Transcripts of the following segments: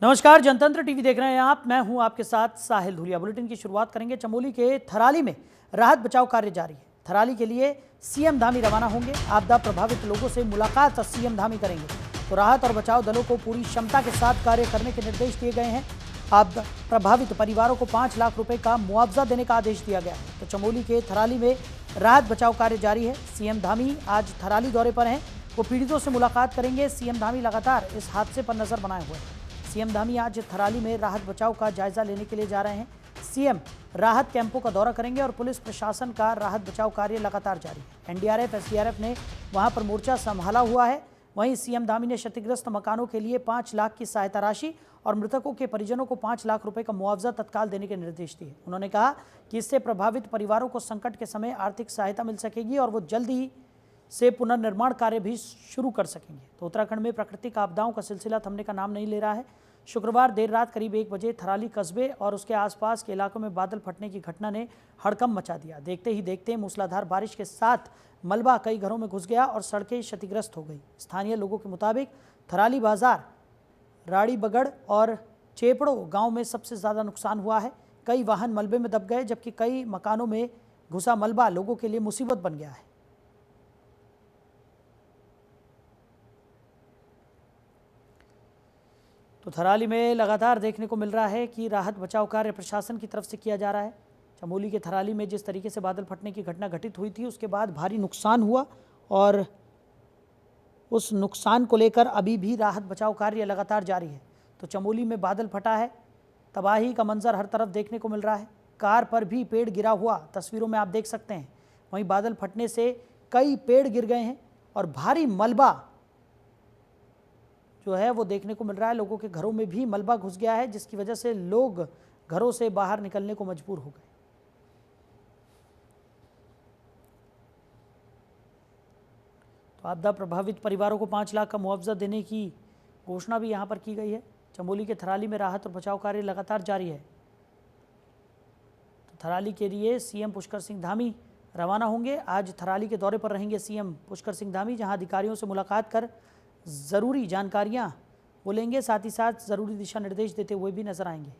नमस्कार, जनतंत्र टीवी देख रहे हैं आप। मैं हूं आपके साथ साहिल धुलिया। बुलेटिन की शुरुआत करेंगे। चमोली के थराली में राहत बचाव कार्य जारी है। थराली के लिए सीएम धामी रवाना होंगे। आपदा प्रभावित लोगों से मुलाकात सीएम धामी करेंगे। तो राहत और बचाव दलों को पूरी क्षमता के साथ कार्य करने के निर्देश दिए गए हैं। आपदा प्रभावित परिवारों को 5 लाख रुपए का मुआवजा देने का आदेश दिया गया है। तो चमोली के थराली में राहत बचाव कार्य जारी है। सीएम धामी आज थराली दौरे पर हैं। वो पीड़ितों से मुलाकात करेंगे। सीएम धामी लगातार इस हादसे पर नजर बनाए हुए हैं। सीएम धामी आज थराली में राहत बचाव का जायजा लेने के लिए जा रहे हैं। सीएम राहत कैंपों का दौरा करेंगे और पुलिस प्रशासन का राहत बचाव कार्य लगातार जारी है। एनडीआरएफ, एसडीआरएफ ने वहां पर मोर्चा संभाला हुआ है। वहीं सीएम धामी ने क्षतिग्रस्त मकानों के लिए 5 लाख की सहायता राशि और मृतकों के परिजनों को 5 लाख रुपए का मुआवजा तत्काल देने के निर्देश दिए। उन्होंने कहा कि इससे प्रभावित परिवारों को संकट के समय आर्थिक सहायता मिल सकेगी और वो जल्द ही से पुनर्निर्माण कार्य भी शुरू कर सकेंगे। तो उत्तराखंड में प्राकृतिक आपदाओं का सिलसिला थमने का नाम नहीं ले रहा है। शुक्रवार देर रात करीब 1 बजे थराली कस्बे और उसके आसपास के इलाकों में बादल फटने की घटना ने हड़कंप मचा दिया। देखते ही देखते मूसलाधार बारिश के साथ मलबा कई घरों में घुस गया और सड़कें क्षतिग्रस्त हो गई। स्थानीय लोगों के मुताबिक थराली बाजार, राड़ी बगड़ और चेपड़ो गांव में सबसे ज़्यादा नुकसान हुआ है। कई वाहन मलबे में दब गए, जबकि कई मकानों में घुसा मलबा लोगों के लिए मुसीबत बन गया है। तो थराली में लगातार देखने को मिल रहा है कि राहत बचाव कार्य प्रशासन की तरफ से किया जा रहा है। चमोली के थराली में जिस तरीके से बादल फटने की घटना घटित हुई थी, उसके बाद भारी नुकसान हुआ और उस नुकसान को लेकर अभी भी राहत बचाव कार्य लगातार जारी है। तो चमोली में बादल फटा है, तबाही का मंजर हर तरफ देखने को मिल रहा है। कार पर भी पेड़ गिरा हुआ तस्वीरों में आप देख सकते हैं। वहीं बादल फटने से कई पेड़ गिर गए हैं और भारी मलबा जो है वो देखने को मिल रहा है। लोगों के घरों में भी मलबा घुस गया है, जिसकी वजह से लोग घरों से बाहर निकलने को मजबूर हो गए। तो आपदा प्रभावित परिवारों को 5 लाख का मुआवजा देने की घोषणा भी यहां पर की गई है। चमोली के थराली में राहत और बचाव कार्य लगातार जारी है। तो थराली के लिए सीएम पुष्कर सिंह धामी रवाना होंगे। आज थराली के दौरे पर रहेंगे सीएम पुष्कर सिंह धामी, जहां अधिकारियों से मुलाकात कर ज़रूरी जानकारियां वो लेंगे, साथ ही साथ ज़रूरी दिशा निर्देश देते हुए भी नजर आएंगे।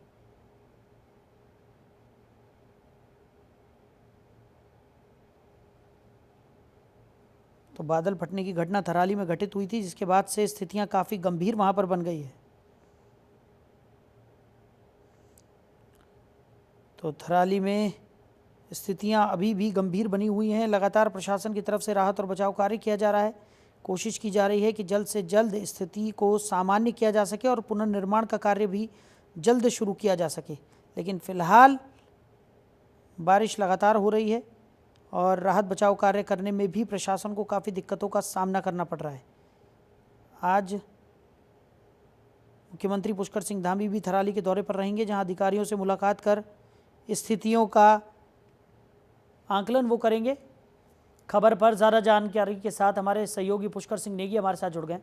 तो बादल फटने की घटना थराली में घटित हुई थी, जिसके बाद से स्थितियां काफ़ी गंभीर वहां पर बन गई है। तो थराली में स्थितियां अभी भी गंभीर बनी हुई हैं। लगातार प्रशासन की तरफ से राहत और बचाव कार्य किया जा रहा है। कोशिश की जा रही है कि जल्द से जल्द स्थिति को सामान्य किया जा सके और पुनर्निर्माण का कार्य भी जल्द शुरू किया जा सके। लेकिन फिलहाल बारिश लगातार हो रही है और राहत बचाव कार्य करने में भी प्रशासन को काफ़ी दिक्कतों का सामना करना पड़ रहा है। आज मुख्यमंत्री पुष्कर सिंह धामी भी थराली के दौरे पर रहेंगे, जहां अधिकारियों से मुलाकात कर स्थितियों का आंकलन वो करेंगे। खबर पर ज़्यादा जानकारी के साथ हमारे सहयोगी पुष्कर सिंह नेगी हमारे साथ जुड़ गए।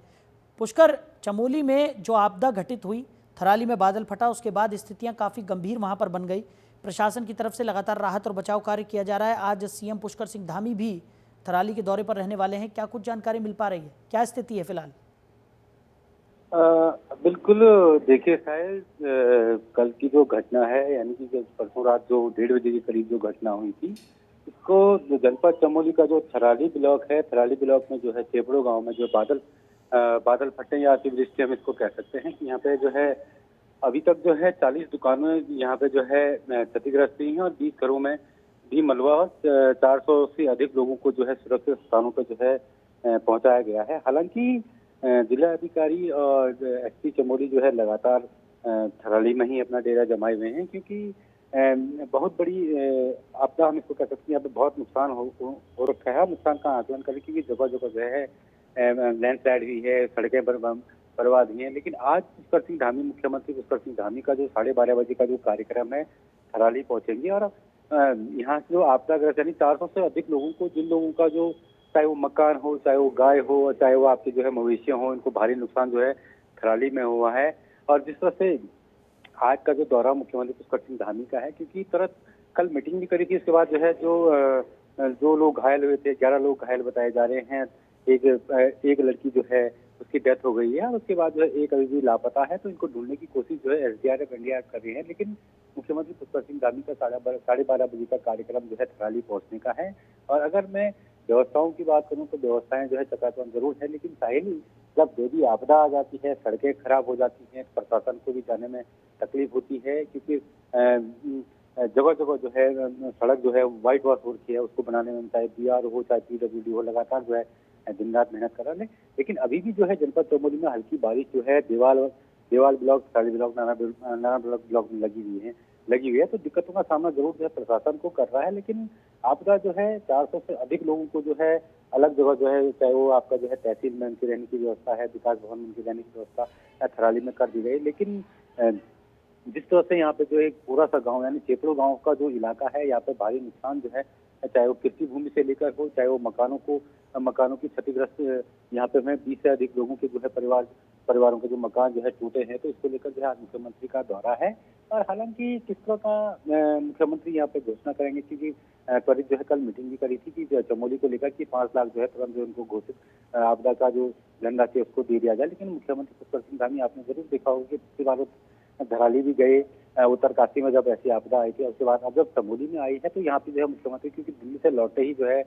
पुष्कर, चमोली में जो आपदा घटित हुई, थराली में बादल फटा, उसके बाद स्थितियां काफ़ी गंभीर वहां पर बन गई। प्रशासन की तरफ से लगातार राहत और बचाव कार्य किया जा रहा है। आज सीएम पुष्कर सिंह धामी भी थराली के दौरे पर रहने वाले हैं। क्या कुछ जानकारी मिल पा रही है? क्या स्थिति है फिलहाल? बिल्कुल। देखिए शायद कल की जो घटना है, यानी कि परसों रात जो 1:30 बजे के करीब जो घटना हुई थी, इसको जनपद चमोली का जो थराली ब्लॉक है, थराली ब्लॉक में जो है चेपड़ो गांव में जो बादल फटे या अतिवृष्टि हम इसको कह सकते हैं कि यहाँ पे जो है अभी तक जो है 40 दुकानें यहाँ पे जो है क्षतिग्रस्त हुई हैं और 20 घरों में भी मलबा और 400 से अधिक लोगों को जो है सुरक्षित स्थानों पर जो है पहुंचाया गया है। हालांकि जिला अधिकारी और एसपी चमोली जो है लगातार थराली में ही अपना डेरा जमाए हुए हैं, क्योंकि बहुत बड़ी आपदा हम इसको कह सकते हैं। यहाँ पे बहुत नुकसान हो रखा है। नुकसान का आकलन करें, क्योंकि जगह जगह जो है लैंडस्लाइड हुई है, सड़कें बर्बाद हुई हैं। लेकिन आज पुष्कर सिंह धामी, मुख्यमंत्री पुष्कर सिंह धामी का जो 12:30 बजे का जो कार्यक्रम है, थराली पहुंचेंगे और यहाँ से जो आपदाग्रस्त यानी 400 से अधिक लोगों को, जिन लोगों का जो चाहे वो मकान हो, चाहे वो गाय हो, चाहे वो आपके जो है मवेशी हो, इनको भारी नुकसान जो है थराली में हुआ है। और जिस तरह से आज का जो दौरा मुख्यमंत्री पुष्कर सिंह धामी का है, क्योंकि तुरंत कल मीटिंग भी करी थी, उसके बाद जो है जो लोग घायल हुए थे, 11 लोग घायल बताए जा रहे हैं। एक लड़की जो है उसकी डेथ हो गई है और उसके बाद जो है एक अभी भी लापता है। तो इनको ढूंढने की कोशिश जो है एसडीआरएफ एनडीआरएफ कर रही है, लेकिन मुख्यमंत्री पुष्कर सिंह धामी का 12:30 बजे का कार्यक्रम जो है थराली पहुंचने का है। और अगर मैं व्यवस्थाओं की बात करूं तो व्यवस्थाएं जो है चकाचौंध जरूर है, लेकिन साहिल जब जो भी आपदा आ जाती है, सड़कें खराब हो जाती हैं, प्रशासन को भी जाने में तकलीफ होती है, क्योंकि जगह जगह जो है सड़क जो है व्हाइट वॉश हो रखी है, उसको बनाने में चाहे बीआर हो चाहे पीडब्ल्यूडी हो, लगातार जो है दिन रात मेहनत कर रहा है। लेकिन अभी भी जो है जनपद चमोली में हल्की बारिश जो है देवाल ब्लॉक, थराली ब्लॉक, नाना ब्लॉक में लगी हुई है। तो दिक्कतों का सामना जरूर जो है प्रशासन को कर रहा है, लेकिन आपदा जो है 400 से अधिक लोगों को जो है अलग जगह जो है, चाहे वो आपका जो है तहसील में उनकी रहने की व्यवस्था है, विकास भवन में उनकी रहने की व्यवस्था थराली में कर दी गई। लेकिन जिस तरह से यहाँ पे जो एक पूरा सा गांव यानी चेपड़ो गांव का जो इलाका है, यहाँ पे भारी नुकसान जो है, चाहे वो कृषि भूमि से लेकर हो, चाहे वो मकानों की क्षतिग्रस्त, यहाँ पे में 20 से अधिक लोगों के जो है परिवारों के जो मकान जो है टूटे हैं। तो इसको लेकर जो है आज मुख्यमंत्री का दौरा है। और हालांकि किस तरह का मुख्यमंत्री यहाँ पे घोषणा करेंगे, क्योंकि त्वरित जो है कल मीटिंग भी करी थी कि चमोली को लेकर कि 5 लाख जो है तुरंत जो उनको घोषित आपदा का जो धनराशि उसको दे दिया जाए। लेकिन मुख्यमंत्री पुष्कर सिंह धामी आपने जरूर देखा होगा कि पिछली बार धराली भी गए, उत्तरकाशी में जब ऐसी आपदा आई थी, उसके बाद अब जब चमोली में आई है तो यहाँ पे जो है मुख्यमंत्री क्योंकि दिल्ली से लौटे ही जो है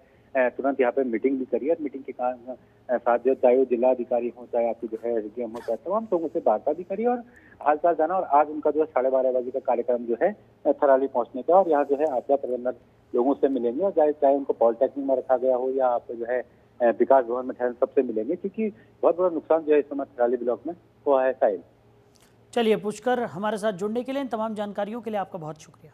तुरंत यहाँ पे मीटिंग भी करी है। मीटिंग के साथ जो चाहे वो जिला अधिकारी हो, चाहे आपकी जो है एसडीएम हो, चाहे तमाम लोगों से वार्ता भी करी और हालचाल जाना। और आज उनका जो है 12:30 बजे का कार्यक्रम जो है थराली पहुंचने का, और यहाँ जो है आपदा प्रबंधन लोगों से मिलेंगे, और चाहे उनको पॉलिटेक्निक में रखा गया हो या आप जो है विकास भवन में ठहर सबसे मिलेंगे, क्योंकि बहुत बड़ा नुकसान जो है इस समय थराली ब्लॉक में हुआ है। साहिल, चलिए पुष्कर, हमारे साथ जुड़ने के लिए, इन तमाम जानकारियों के लिए आपका बहुत शुक्रिया।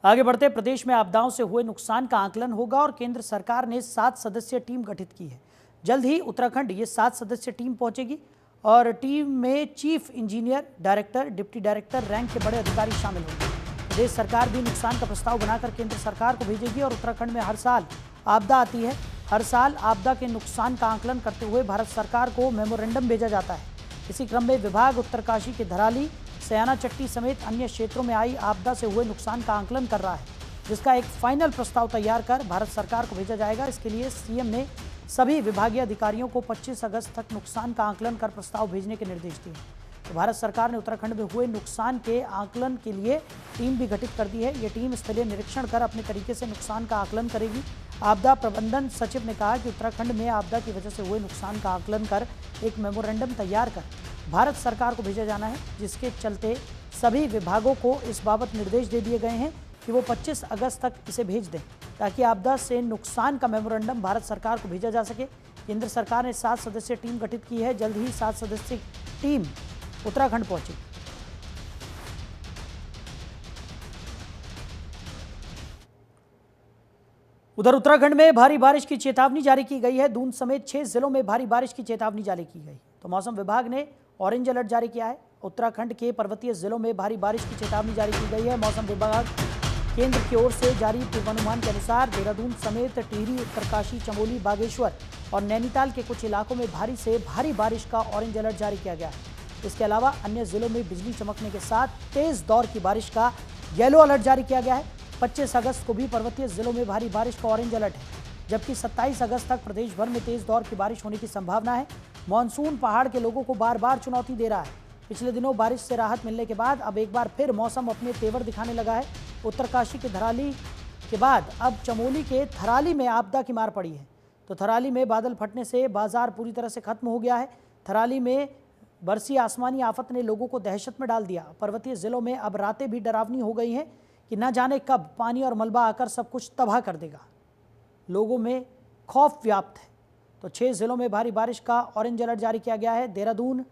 आगे बढ़ते, प्रदेश में आपदाओं से हुए नुकसान का आकलन होगा और केंद्र सरकार ने 7 सदस्यीय टीम गठित की है। जल्द ही उत्तराखंड ये 7 सदस्यीय टीम पहुंचेगी और टीम में chief engineer, director, deputy director rank के बड़े अधिकारी शामिल होंगे। प्रदेश सरकार भी नुकसान का प्रस्ताव बनाकर केंद्र सरकार को भेजेगी और उत्तराखंड में हर साल आपदा आती है। हर साल आपदा के नुकसान का आकलन करते हुए भारत सरकार को मेमोरेंडम भेजा जाता है। इसी क्रम में विभाग उत्तरकाशी के धराली, सयाना चट्टी समेत अन्य क्षेत्रों में आई आपदा से हुए नुकसान का आकलन कर रहा है, जिसका एक फाइनल प्रस्ताव तैयार कर भारत सरकार को भेजा जाएगा। इसके लिए सीएम ने सभी विभागीय अधिकारियों को 25 अगस्त तक नुकसान का आकलन कर प्रस्ताव भेजने के निर्देश दिए। तो भारत सरकार ने उत्तराखंड में हुए नुकसान के आकलन के लिए टीम भी गठित कर दी है। ये टीम स्थलीय निरीक्षण कर अपने तरीके से नुकसान का आकलन करेगी। आपदा प्रबंधन सचिव ने कहा कि उत्तराखंड में आपदा की वजह से हुए नुकसान का आकलन कर एक मेमोरेंडम तैयार कर भारत सरकार को भेजा जाना है, जिसके चलते सभी विभागों को इस बाबत निर्देश दे दिए गए हैं कि वो 25 अगस्त तक इसे भेज दें, ताकि आपदा से नुकसान का मेमोरेंडम भारत सरकार को भेजा जा सके। केंद्र सरकार ने 7 सदस्यीय टीम गठित की है। जल्द ही 7 सदस्यीय टीम उत्तराखंड पहुंची। उधर उत्तराखंड में भारी बारिश की चेतावनी जारी की गई है। दून समेत 6 जिलों में भारी बारिश की चेतावनी जारी की गई। तो मौसम विभाग ने ऑरेंज अलर्ट जारी किया है। उत्तराखंड के पर्वतीय जिलों में भारी बारिश की चेतावनी जारी की गई है। मौसम विभाग केंद्र की ओर से जारी पूर्वानुमान के अनुसार देहरादून समेत टिहरी, उत्तरकाशी, चमोली, बागेश्वर और नैनीताल के कुछ इलाकों में भारी से भारी बारिश का ऑरेंज अलर्ट जारी किया गया है। इसके अलावा अन्य जिलों में बिजली चमकने के साथ तेज दौर की बारिश का येलो अलर्ट जारी किया गया है। 25 अगस्त को भी पर्वतीय जिलों में भारी बारिश का ऑरेंज अलर्ट है, जबकि 27 अगस्त तक प्रदेश भर में तेज दौर की बारिश होने की संभावना है। मानसून पहाड़ के लोगों को बार बार चुनौती दे रहा है। पिछले दिनों बारिश से राहत मिलने के बाद अब एक बार फिर मौसम अपने तेवर दिखाने लगा है। उत्तरकाशी के धराली के बाद अब चमोली के थराली में आपदा की मार पड़ी है। तो थराली में बादल फटने से बाजार पूरी तरह से खत्म हो गया है। थराली में बरसी आसमानी आफत ने लोगों को दहशत में डाल दिया। पर्वतीय जिलों में अब रातें भी डरावनी हो गई हैं कि न जाने कब पानी और मलबा आकर सब कुछ तबाह कर देगा। लोगों में खौफ व्याप्त है। तो 6 जिलों में भारी बारिश का ऑरेंज अलर्ट जारी किया गया है। देहरादून,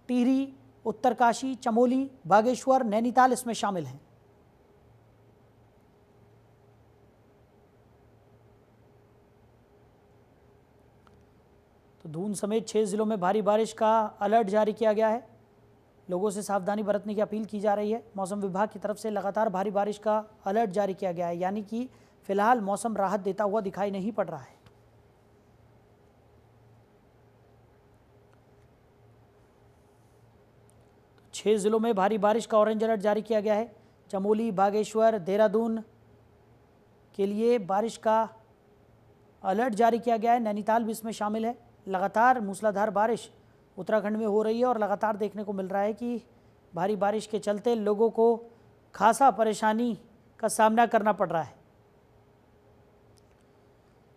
टिहरी, उत्तरकाशी, चमोली, बागेश्वर, नैनीताल इसमें शामिल हैं। तो दून समेत 6 जिलों में भारी बारिश का अलर्ट जारी किया गया है। लोगों से सावधानी बरतने की अपील की जा रही है। मौसम विभाग की तरफ से लगातार भारी बारिश का अलर्ट जारी किया गया है, यानी कि फिलहाल मौसम राहत देता हुआ दिखाई नहीं पड़ रहा है। 6 जिलों में भारी बारिश का ऑरेंज अलर्ट जारी किया गया है। चमोली, बागेश्वर, देहरादून के लिए बारिश का अलर्ट जारी किया गया है। नैनीताल भी इसमें शामिल है। लगातार मूसलाधार बारिश उत्तराखंड में हो रही है और लगातार देखने को मिल रहा है कि भारी बारिश के चलते लोगों को खासा परेशानी का सामना करना पड़ रहा है।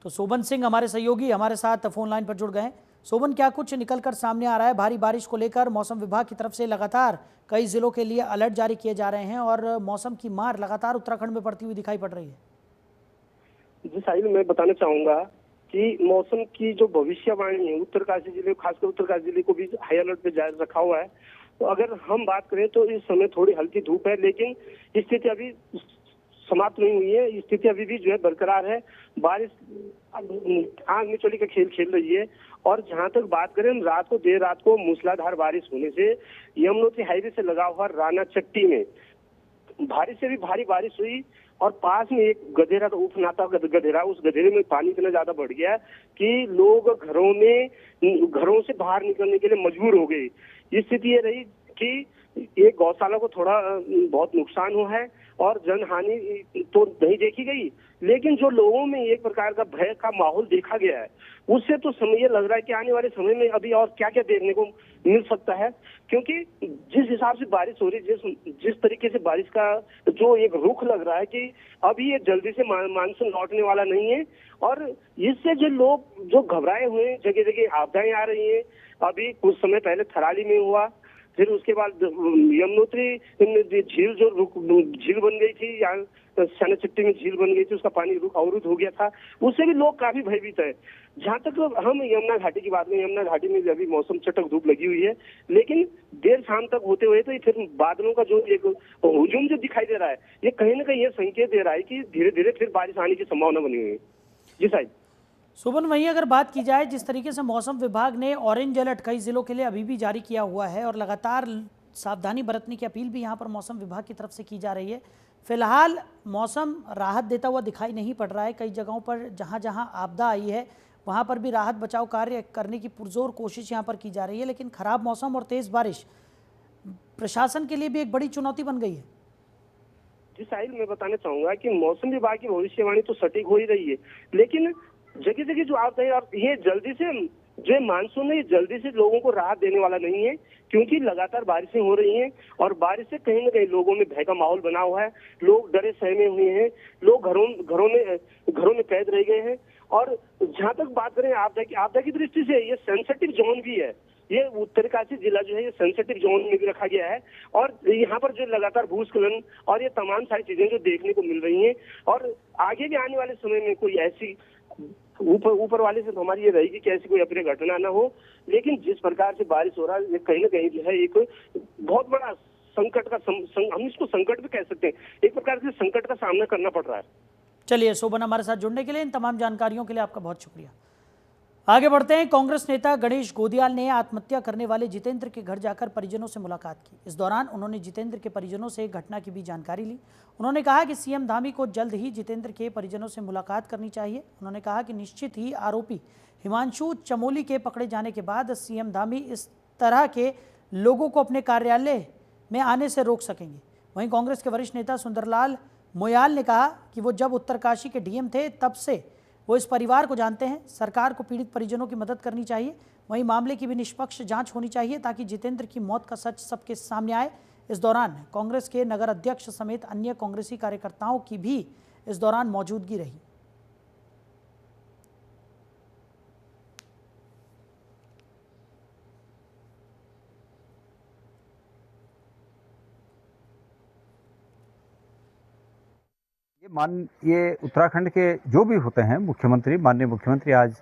तो शोभन सिंह हमारे सहयोगी हमारे साथ फोन लाइन पर जुड़ गए हैं। शोभन, क्या कुछ निकलकर सामने आ रहा है? भारी बारिश को लेकर मौसम विभाग की तरफ से लगातार कई जिलों के लिए अलर्ट जारी किए जा रहे हैं और मौसम की मार लगातार उत्तराखंड में पड़ती हुई दिखाई पड़ रही है। जी साहिल, मैं बताना चाहूंगा कि मौसम की जो भविष्यवाणी है उत्तरकाशी जिले, खासकर उत्तरकाशी जिले को भी हाई अलर्ट पे जारी रखा हुआ है। तो अगर हम बात करें तो इस समय थोड़ी हल्की धूप है, लेकिन स्थिति अभी समाप्त नहीं हुई है। स्थिति अभी भी जो है बरकरार है। बारिश आग मिचौली का खेल खेल रही है। और जहां तक बात करें, देर रात को मूसलाधार बारिश होने से यमुनोत्री हाईवे से लगा हुआ राना चट्टी में भारी से भी भारी बारिश हुई और पास में एक गधेरा का उफनाता गधेरा, उस गधेरे में पानी इतना ज्यादा बढ़ गया कि लोग घरों से बाहर निकलने के लिए मजबूर हो गए। स्थिति ये रही कि एक गौशाला को थोड़ा बहुत नुकसान हुआ है और जनहानि तो नहीं देखी गई, लेकिन जो लोगों में एक प्रकार का भय का माहौल देखा गया है, उससे तो समय ये लग रहा है कि आने वाले समय में अभी और क्या क्या देखने को मिल सकता है। क्योंकि जिस हिसाब से बारिश हो रही है, जिस तरीके से बारिश का जो एक रुख लग रहा है कि अभी ये जल्दी से मानसून लौटने वाला नहीं है। और इससे जो लोग जो घबराए हुए हैं, जगह जगह आपदाएं आ रही हैं। अभी कुछ समय पहले थराली में हुआ, फिर उसके बाद यमुनोत्री झील झील बन गई थी, यहाँ चट्टी में झील बन गई थी, उसका पानी अवरुद्ध हो गया था। उससे भी लोग काफी भयभीत है। जहाँ तक हम यमुना घाटी की बात में, यमुना घाटी में भी अभी मौसम चटक धूप लगी हुई है, लेकिन देर शाम तक होते हुए तो फिर बादलों का जो एक हुजूम जो दिखाई दे रहा है, ये कहीं ना कहीं ये संकेत दे रहा है कि धीरे धीरे फिर बारिश आने की संभावना बनी हुई है। जी साहिब। शोभन, वहीं अगर बात की जाए, जिस तरीके से मौसम विभाग ने ऑरेंज अलर्ट कई जिलों के लिए अभी भी जारी किया हुआ है और लगातार सावधानी बरतने की अपील भी यहाँ पर मौसम विभाग की तरफ से की जा रही है, फिलहाल मौसम राहत देता हुआ दिखाई नहीं पड़ रहा है। कई जगहों पर जहाँ जहाँ आपदा आई है वहाँ पर भी राहत बचाव कार्य करने की पुरजोर कोशिश यहाँ पर की जा रही है, लेकिन खराब मौसम और तेज़ बारिश प्रशासन के लिए भी एक बड़ी चुनौती बन गई है। जी साहिल, मैं बताना चाहूंगा कि मौसम विभाग की भविष्यवाणी तो सटीक हो ही रही है, लेकिन जगह जगह जो आपदा है और ये जल्दी से जो मानसून है, ये जल्दी से लोगों को राहत देने वाला नहीं है। क्योंकि लगातार बारिशें हो रही हैं और बारिश से कहीं ना कहीं लोगों में भय का माहौल बना हुआ है। लोग डरे सहमे हुए हैं, लोग घरों में कैद रह गए हैं। और जहां तक बात करें आपदा की दृष्टि से ये सेंसिटिव जोन भी है। ये उत्तरकाशी जिला जो है ये सेंसिटिव जोन में भी रखा गया है और यहाँ पर जो लगातार भूस्खलन और ये तमाम सारी चीजें जो देखने को मिल रही हैं। और आगे भी आने वाले समय में कोई ऐसी ऊपर वाले से तो हमारी ये रहेगी कि ऐसी कोई अप्रिय घटना ना हो, लेकिन जिस प्रकार से बारिश हो रहा है, ये कहीं ना कहीं जो है एक बहुत बड़ा संकट का हम इसको संकट भी कह सकते हैं, एक प्रकार से संकट का सामना करना पड़ रहा है। चलिए शोभन, हमारे साथ जुड़ने के लिए, इन तमाम जानकारियों के लिए आपका बहुत शुक्रिया। आगे बढ़ते हैं। कांग्रेस नेता गणेश गोदियाल ने आत्महत्या करने वाले जितेंद्र के घर जाकर परिजनों से मुलाकात की। इस दौरान उन्होंने जितेंद्र के परिजनों से घटना की भी जानकारी ली। उन्होंने कहा कि सीएम धामी को जल्द ही जितेंद्र के परिजनों से मुलाकात करनी चाहिए। उन्होंने कहा कि निश्चित ही आरोपी हिमांशु चमोली के पकड़े जाने के बाद सीएम धामी इस तरह के लोगों को अपने कार्यालय में आने से रोक सकेंगे। वहीं कांग्रेस के वरिष्ठ नेता सुंदरलाल मोयाल ने कहा कि वो जब उत्तरकाशी के डीएम थे तब से वो इस परिवार को जानते हैं। सरकार को पीड़ित परिजनों की मदद करनी चाहिए। वहीं मामले की भी निष्पक्ष जांच होनी चाहिए ताकि जितेंद्र की मौत का सच सबके सामने आए। इस दौरान कांग्रेस के नगर अध्यक्ष समेत अन्य कांग्रेसी कार्यकर्ताओं की भी इस दौरान मौजूदगी रही। ये उत्तराखंड के जो भी होते हैं मुख्यमंत्री, माननीय मुख्यमंत्री आज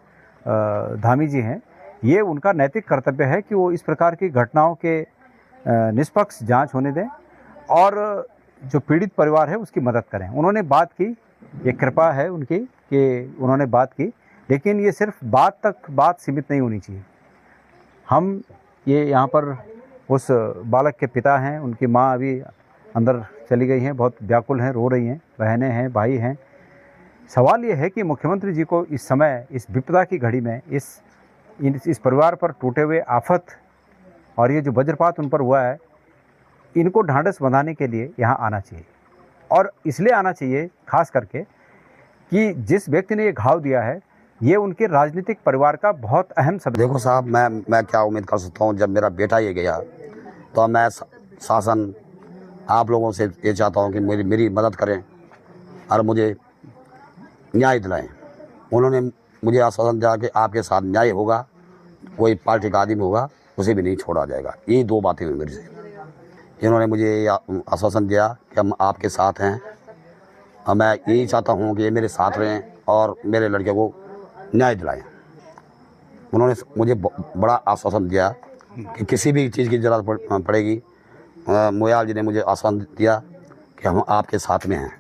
धामी जी हैं, ये उनका नैतिक कर्तव्य है कि वो इस प्रकार की घटनाओं के निष्पक्ष जांच होने दें और जो पीड़ित परिवार है उसकी मदद करें। उन्होंने बात की, ये कृपा है उनकी कि उन्होंने बात की, लेकिन ये सिर्फ बात सीमित नहीं होनी चाहिए। हम ये यहाँ पर उस बालक के पिता हैं, उनकी माँ अभी अंदर चली गई हैं, बहुत व्याकुल हैं, रो रही हैं, बहनें हैं, भाई हैं। सवाल ये है कि मुख्यमंत्री जी को इस समय, इस विपदा की घड़ी में, इस परिवार पर टूटे हुए आफत और ये जो वज्रपात उन पर हुआ है, इनको ढांढस बंधाने के लिए यहाँ आना चाहिए। और इसलिए आना चाहिए खास करके कि जिस व्यक्ति ने ये घाव दिया है, ये उनके राजनीतिक परिवार का बहुत अहम सदस्य। देखो साहब, मैं क्या उम्मीद कर सकता हूँ, जब मेरा बेटा ये गया तो मैं शासन आप लोगों से ये चाहता हूँ कि मेरी मदद करें और मुझे न्याय दिलाएं। उन्होंने मुझे आश्वासन दिया कि आपके साथ न्याय होगा, कोई पार्टी का आदमी होगा उसे भी नहीं छोड़ा जाएगा। ये दो बातें हुई मेरे से। इन्होंने मुझे आश्वासन दिया कि हम आपके साथ हैं और मैं यही चाहता हूँ कि ये मेरे साथ रहें और मेरे लड़के को न्याय दिलाएं। उन्होंने मुझे बड़ा आश्वासन दिया कि किसी भी चीज़ की ज़रूरत पड़ेगी, मोयाल जी ने मुझे आश्वासन दिया कि हम आपके साथ में हैं।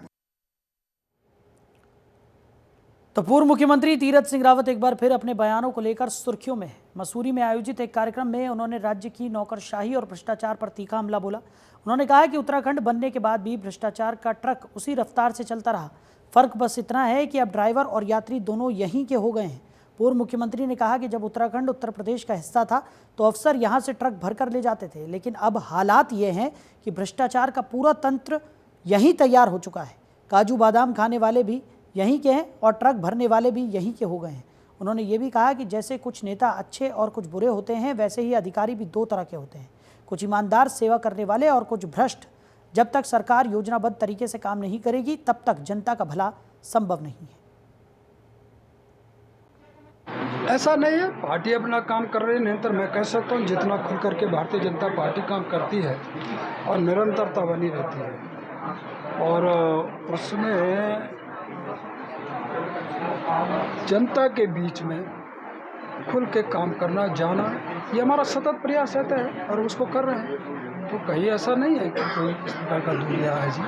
तो पूर्व मुख्यमंत्री तीरथ सिंह रावत एक बार फिर अपने बयानों को लेकर सुर्खियों में है। मसूरी में आयोजित एक कार्यक्रम में उन्होंने राज्य की नौकरशाही और भ्रष्टाचार पर तीखा हमला बोला। उन्होंने कहा कि उत्तराखंड बनने के बाद भी भ्रष्टाचार का ट्रक उसी रफ्तार से चलता रहा। फर्क बस इतना है कि अब ड्राइवर और यात्री दोनों यहीं के हो गए हैं। पूर्व मुख्यमंत्री ने कहा कि जब उत्तराखंड उत्तर प्रदेश का हिस्सा था तो अफसर यहाँ से ट्रक भरकर ले जाते थे, लेकिन अब हालात ये हैं कि भ्रष्टाचार का पूरा तंत्र यहीं तैयार हो चुका है। काजू बादाम खाने वाले भी यहीं के हैं और ट्रक भरने वाले भी यहीं के हो गए हैं। उन्होंने ये भी कहा कि जैसे कुछ नेता अच्छे और कुछ बुरे होते हैं, वैसे ही अधिकारी भी दो तरह के होते हैं, कुछ ईमानदार सेवा करने वाले और कुछ भ्रष्ट। जब तक सरकार योजनाबद्ध तरीके से काम नहीं करेगी तब तक जनता का भला संभव नहीं है। ऐसा नहीं है, पार्टी अपना काम कर रही है। निरंतर मैं कह सकता हूँ जितना खुल करके भारतीय जनता पार्टी काम करती है और निरंतरता बनी रहती है और उसमें जनता के बीच में खुल के काम करना, जाना, ये हमारा सतत प्रयास रहता है और उसको कर रहे हैं। तो कहीं ऐसा नहीं है कि कोई इस प्रकार का दुनिया है जी।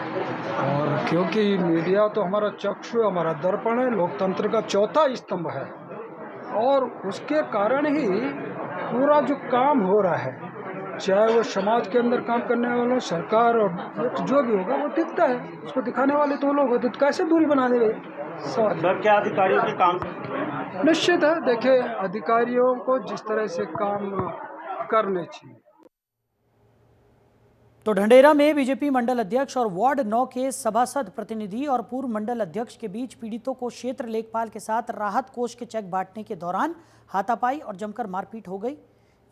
और क्योंकि मीडिया तो हमारा चक्षु, हमारा दर्पण है, लोकतंत्र का चौथा स्तंभ है और उसके कारण ही पूरा जो काम हो रहा है, चाहे वो समाज के अंदर काम करने वालों, सरकार और जो भी होगा वो दिखता है। उसको दिखाने वाले तो लोग होते, तो कैसे दूरी बना देंगे? सर, क्या अधिकारियों के काम निश्चित है। देखिए, अधिकारियों को जिस तरह से काम करने चाहिए। तो ढंढेरा में बीजेपी मंडल अध्यक्ष और वार्ड 9 के सभासद प्रतिनिधि और पूर्व मंडल अध्यक्ष के बीच पीड़ितों को क्षेत्र लेखपाल के साथ राहत कोष के चेक बांटने के दौरान हाथापाई और जमकर मारपीट हो गई।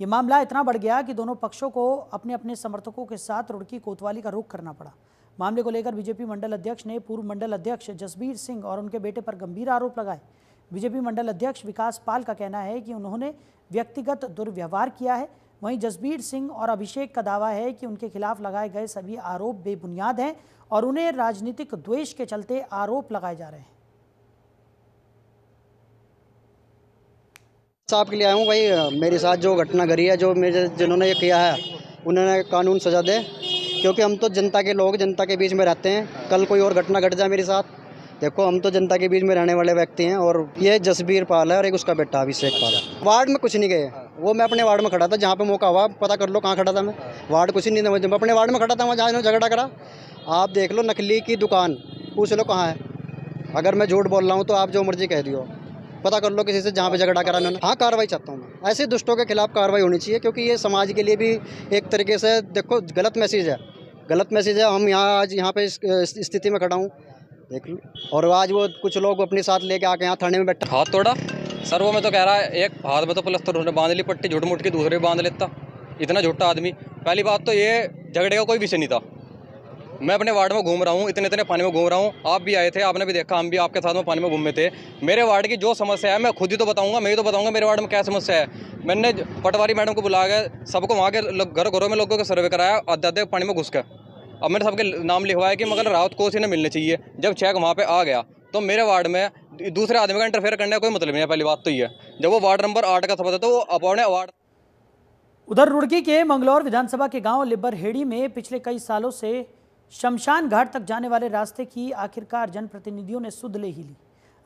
ये मामला इतना बढ़ गया कि दोनों पक्षों को अपने अपने समर्थकों के साथ रुड़की कोतवाली का रुख करना पड़ा। मामले को लेकर बीजेपी मंडल अध्यक्ष ने पूर्व मंडल अध्यक्ष जसबीर सिंह और उनके बेटे पर गंभीर आरोप लगाए। बीजेपी मंडल अध्यक्ष विकास पाल का कहना है कि उन्होंने व्यक्तिगत दुर्व्यवहार किया है। वहीं जसबीर सिंह और अभिषेक का दावा है कि उनके खिलाफ लगाए गए सभी आरोप बेबुनियाद हैं और उन्हें राजनीतिक द्वेष के चलते आरोप लगाए जा रहे हैं। साहब के लिए आया हूँ भाई, मेरे साथ जो घटना घटी है, जो मेरे जिन्होंने ये किया है उन्होंने कानून सजा दे, क्योंकि हम तो जनता के लोग, जनता के बीच में रहते हैं। कल कोई और घटना घट जाए मेरे साथ, देखो हम तो जनता के बीच में रहने वाले व्यक्ति हैं। और ये जसबीर पाल है और एक उसका बेटा अभिषेक पाल है। वार्ड में कुछ नहीं गए, वो मैं अपने वार्ड में खड़ा था, जहाँ पे मौका हुआ पता कर लो कहाँ खड़ा था मैं। वार्ड कुछ नहीं था, मैं अपने वार्ड में खड़ा था, वहाँ जहाँ इन्होंने झगड़ा करा। आप देख लो, नकली की दुकान, पूछ लो कहाँ है। अगर मैं झूठ बोल रहा हूँ तो आप जो मर्जी कह दियो, पता कर लो किसी से जहाँ पे झगड़ा करा उन्होंने। हाँ, कार्रवाई चाहता हूँ मैं, ऐसे दुष्टों के खिलाफ कार्रवाई होनी चाहिए, क्योंकि ये समाज के लिए भी एक तरीके से देखो गलत मैसेज है, गलत मैसेज है। हम यहाँ आज यहाँ पे इस स्थिति में खड़ा हूँ, देख लो। और आज वो कुछ लोग अपने साथ लेके आके यहाँ थाने में बैठा, हाथ तोड़ा सर। वो मैं तो कह रहा है, एक हाथ में तो प्लस्तर उन्होंने बांध ली पट्टी, झूठ मूठ की दूसरे बांध लेता। इतना झूठा आदमी। पहली बात तो ये झगड़े का कोई विषय नहीं था। मैं अपने वार्ड में घूम रहा हूँ, इतने पानी में घूम रहा हूँ। आप भी आए थे, आपने भी देखा, हम भी आपके साथ में पानी में घूमे थे। मेरे वार्ड की जो समस्या है मैं खुद ही तो बताऊंगा, मैं ही तो बताऊंगा मेरे वार्ड में क्या समस्या है। मैंने पटवारी मैडम को बुला के सबको वहाँ के घरों में लोगों को सर्वे कराया, आधे पानी में घुस के। अब मैंने सबके नाम लिखवाया कि मगर राहत कोष इन्हें मिलने चाहिए। जब चेक वहाँ पे आ गया तो मेरे वार्ड में दूसरे आदमी का इंटरफेयर करने का कोई मतलब नहीं है। पहली बात तो ये, जब वो वार्ड नंबर 8 का सभासद था, वो अपने वार्ड। उधर रुड़की के मंगलौर विधानसभा के गांव लिब्बरहेड़ी में पिछले कई सालों से शमशान घाट तक जाने वाले रास्ते की आखिरकार जनप्रतिनिधियों ने सुध ले ही ली।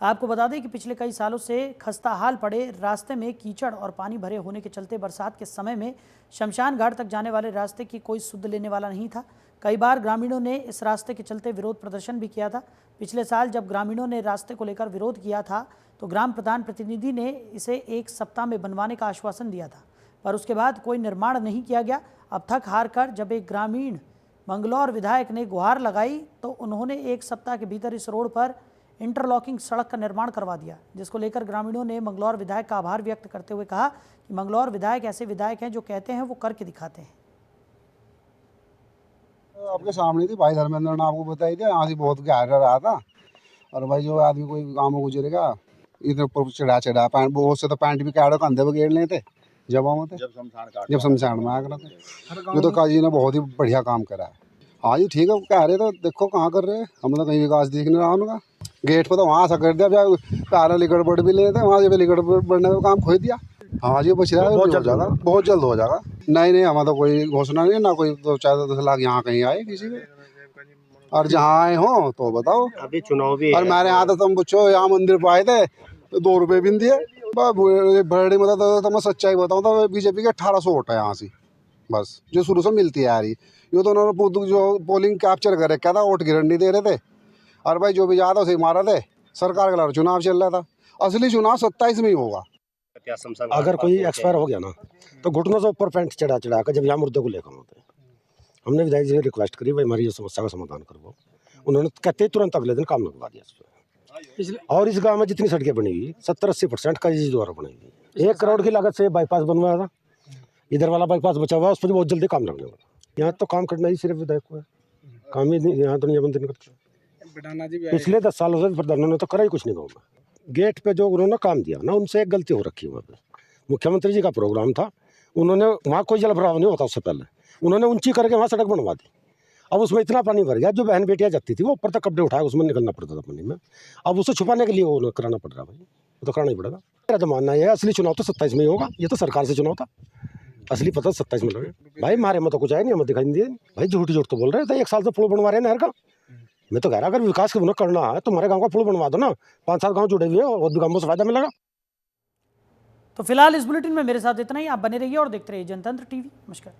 आपको बता दें कि पिछले कई सालों से खस्ता हाल पड़े रास्ते में कीचड़ और पानी भरे होने के चलते बरसात के समय में शमशान घाट तक जाने वाले रास्ते की कोई सुध लेने वाला नहीं था। कई बार ग्रामीणों ने इस रास्ते के चलते विरोध प्रदर्शन भी किया था। पिछले साल जब ग्रामीणों ने रास्ते को लेकर विरोध किया था तो ग्राम प्रधान प्रतिनिधि ने इसे 1 सप्ताह में बनवाने का आश्वासन दिया था, पर उसके बाद कोई निर्माण नहीं किया गया। अब थक हार कर जब एक ग्रामीण मंगलौर विधायक ने गुहार लगाई तो उन्होंने 1 सप्ताह के भीतर इस रोड पर इंटरलॉकिंग सड़क का निर्माण करवा दिया, जिसको लेकर ग्रामीणों ने मंगलौर विधायक का आभार व्यक्त करते हुए कहा कि मंगलौर विधायक ऐसे विधायक हैं जो कहते हैं वो करके दिखाते हैं। आपके सामने थी भाई धर्मेंद्र ने आपको बताई थी, यहाँ से बहुत गहरा रहा था। और भाई जो आदमी कोई काम में गुजरेगा इतने ऊपर चढ़ा पैंट, बहुत से तो पैंट भी काटो कंधे पे गेड़ लेते जब शमशान में आकर ये तो काजी ने बहुत ही बढ़िया काम करा है। हाँ जी ठीक है, कह रहे तो देखो कहाँ कर रहे हैं, हम तो कहीं विकास दिख नहीं रहा उनका। गेट पर तो वहाँ ऐसा कर दिया, पैरा लिकड़ बढ़ भी लेते वहाँ से लिकड़ बढ़ने का काम खोल दिया। हाँ जी बच रहा है, बहुत जल्द हो जाएगा। नहीं हमारा तो कोई घोषणा नहीं, ना कोई तो 4-10 लाख यहाँ कहीं आए किसी के, और जहाँ आए हो तो बताओ। अभी चुनाव भी और मेरे यहाँ तो तुम पूछो, यहाँ मंदिर पे आए थे 2 रुपये भी नहीं दिए। बड़े मतलब तो मैं सच्चाई बताऊँ तो बीजेपी के 1800 वोट है यहाँ से, बस जो शुरू से मिलती है आ रही। ये तो उन्होंने जो पोलिंग कैप्चर कर रखा था, वोट गिरन नहीं दे रहे थे, और भाई जो भी ज्यादा उसे मारा थे। सरकार का चुनाव चल रहा था, असली चुनाव 27 में ही होगा। अगर कोई एक्सपायर हो गया ना तो घुटनों से ऊपर पैंट चढ़ा कर जब यहाँ मुर्दे को लेकर होते हैं। हमने विधायक जी से रिक्वेस्ट करी भाई हमारी ये समस्या का समाधान करो, उन्होंने कहते ही तुरंत अगले दिन काम लगवा दिया इस पर। और इस गांव में जितनी सड़कें बनेगी 70-80% का जी द्वारा बनेगी। 1 करोड़ की लागत से बाईपास बनवाया था, इधर वाला बाईपास बचा हुआ उस पर बहुत जल्दी काम लगने वाला। यहाँ तो काम करना ही सिर्फ विधायक को है, काम ही यहाँ तो नहीं बंद नहीं करते। पिछले 10 सालों से प्रधानों ने तो करा ही कुछ नहीं गाँव में। गेट पे जो उन्होंने काम दिया ना, उनसे एक गलती हो रखी है। वहाँ पे मुख्यमंत्री जी का प्रोग्राम था, उन्होंने वहाँ कोई जल भराव नहीं होता, उससे पहले उन्होंने ऊंची करके वहाँ सड़क बनवा दी। अब उसमें इतना पानी भर गया, जो बहन बेटियाँ जाती थी वो ऊपर तक कपड़े उठाए उसमें निकलना पड़ता था पानी में। अब उसे छुपाने के लिए वो कराना पड़ रहा, भाई वो तो कराना ही पड़ेगा। मेरा तो मानना है असली चुनाव तो 27 में ही होगा, ये तो सरकार से चुनाव था, असली पता 27 में लगे। भाई हमारे में तो कुछ आया नहीं, हमें दिखाई नहीं दिए। भाई झूठ तो बोल रहे थे, 1 साल से पुल बनवा रहे हैं नहर का। मैं तो कह रहा अगर विकास को करना है तो हमारे गांव का पुल बनवा दो ना, 5-7 गांव जुड़े हुए हैं और भी गांवों से फायदा मिलेगा। तो फिलहाल इस बुलेटिन में मेरे साथ इतना ही। आप बने रहिए और देखते रहिए जनतंत्र टीवी। नमस्कार।